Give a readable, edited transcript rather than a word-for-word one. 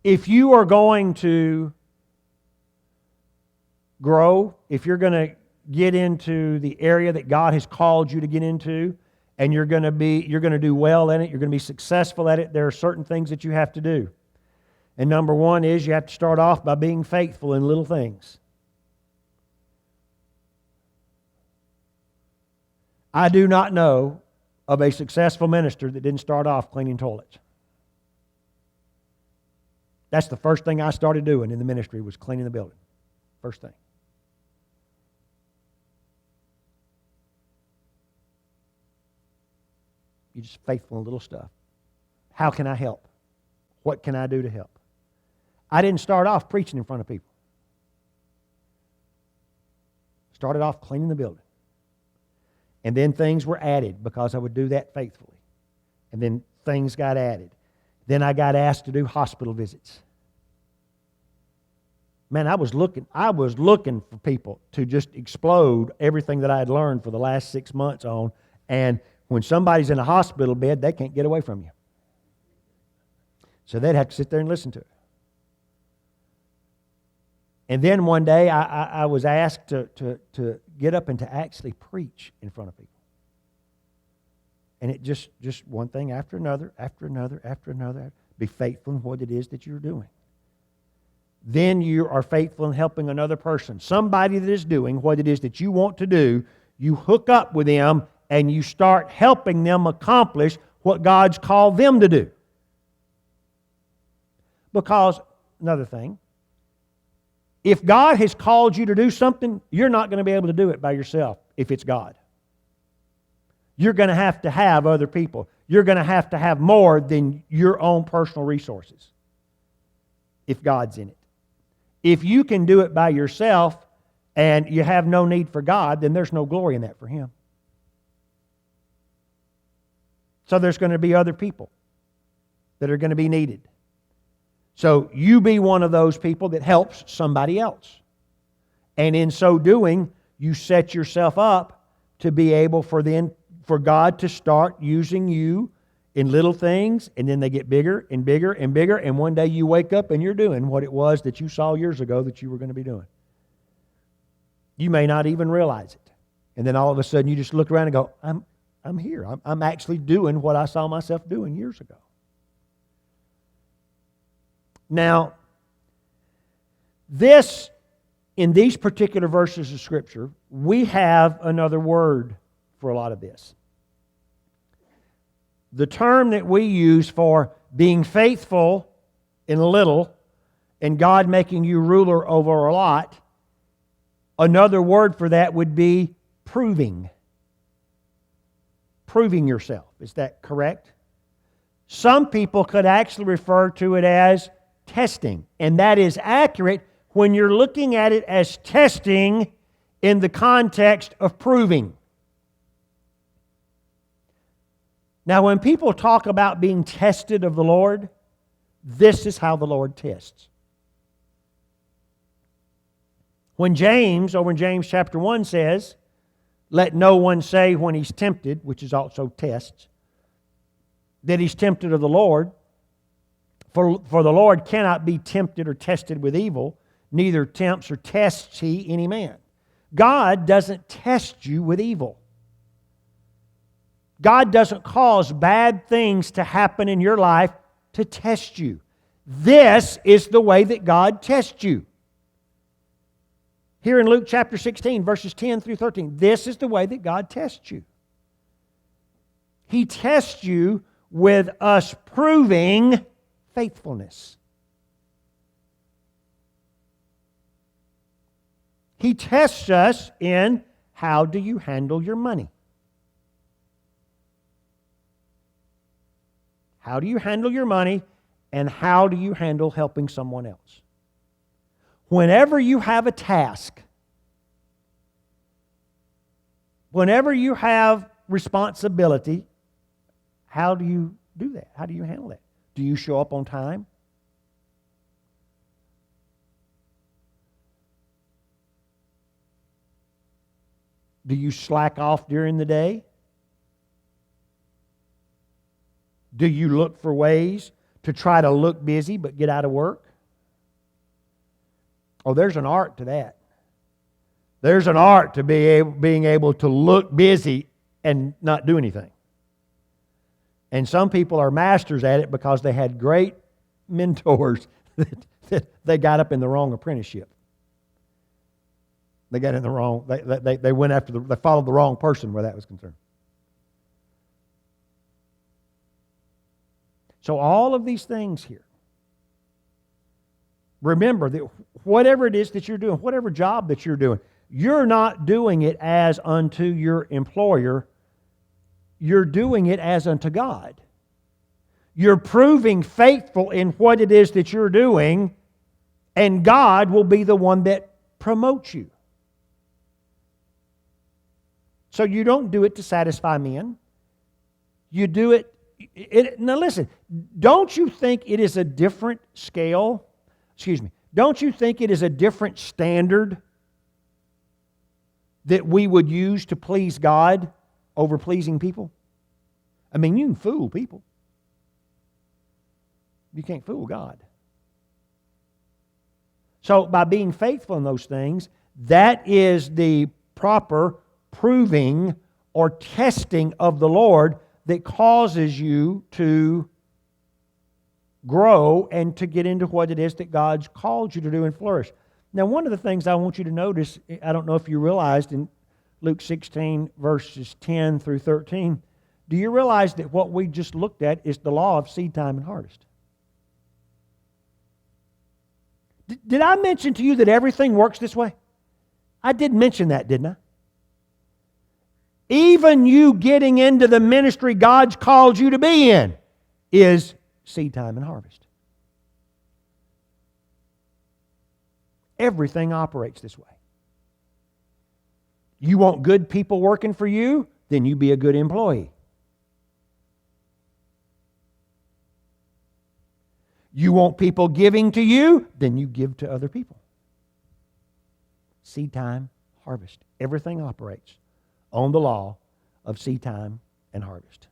If you are going to grow, if you're going to get into the area that God has called you to get into, and you're going to do well in it, you're going to be successful at it, there are certain things that you have to do. And number one is you have to start off by being faithful in little things. I do not know of a successful minister that didn't start off cleaning toilets. That's the first thing I started doing in the ministry, was cleaning the building. First thing. You're just faithful in little stuff. How can I help? What can I do to help? I didn't start off preaching in front of people. Started off cleaning the building. And then things were added because I would do that faithfully. And then things got added. Then I got asked to do hospital visits. Man, I was looking for people to just explode everything that I had learned for the last 6 months on. And when somebody's in a hospital bed, they can't get away from you. So they'd have to sit there and listen to it. And then one day I was asked to get up and to actually preach in front of people. And it just one thing after another, after another, after another. Be faithful in what it is that you're doing. Then you are faithful in helping another person. Somebody that is doing what it is that you want to do, you hook up with them and you start helping them accomplish what God's called them to do. Because, another thing, if God has called you to do something, you're not going to be able to do it by yourself if it's God. You're going to have other people. You're going to have more than your own personal resources if God's in it. If you can do it by yourself and you have no need for God, then there's no glory in that for Him. So there's going to be other people that are going to be needed. So you be one of those people that helps somebody else. And in so doing, you set yourself up to be able for God to start using you in little things, and then they get bigger and bigger and bigger, and one day you wake up and you're doing what it was that you saw years ago that you were going to be doing. You may not even realize it. And then all of a sudden you just look around and go, I'm here. I'm actually doing what I saw myself doing years ago. Now, in these particular verses of Scripture, we have another word for a lot of this. The term that we use for being faithful in a little and God making you ruler over a lot, another word for that would be proving. Proving yourself. Is that correct? Some people could actually refer to it as testing, and that is accurate when you're looking at it as testing in the context of proving. Now, when people talk about being tested of the Lord, this is how the Lord tests. When James, over in James chapter 1 says, let no one say when he's tempted, which is also tests, that he's tempted of the Lord. For the Lord cannot be tempted or tested with evil, neither tempts or tests He any man. God doesn't test you with evil. God doesn't cause bad things to happen in your life to test you. This is the way that God tests you. Here in Luke chapter 16, verses 10 through 13, this is the way that God tests you. He tests you with us proving faithfulness. He tests us in how do you handle your money? How do you handle your money, and how do you handle helping someone else? Whenever you have a task, whenever you have responsibility, how do you do that? How do you handle that? Do you show up on time? Do you slack off during the day? Do you look for ways to try to look busy but get out of work? Oh, there's an art to that. There's an art to being able to look busy and not do anything. And some people are masters at it because they had great mentors that they got up in the wrong apprenticeship. They got in the wrong, they went after they followed the wrong person where that was concerned. So all of these things here, remember that whatever it is that you're doing, whatever job that you're doing, you're not doing it as unto your employer. You're doing it as unto God. You're proving faithful in what it is that you're doing, and God will be the one that promotes you. So you don't do it to satisfy men. You do it. Now listen, don't you think it is a different scale? Excuse me. Don't you think it is a different standard that we would use to please God over pleasing people? I mean, you can fool people. You can't fool God. So by being faithful in those things, that is the proper proving or testing of the Lord that causes you to grow and to get into what it is that God's called you to do and flourish. Now, one of the things I want you to notice, I don't know if you realized in Luke 16, verses 10 through 13, do you realize that what we just looked at is the law of seed time and harvest? Did I mention to you that everything works this way? I did mention that, didn't I? Even you getting into the ministry God's called you to be in is seed time and harvest. Everything operates this way. You want good people working for you, then you be a good employee. You want people giving to you, then you give to other people. Seed time, harvest. Everything operates on the law of seed time and harvest.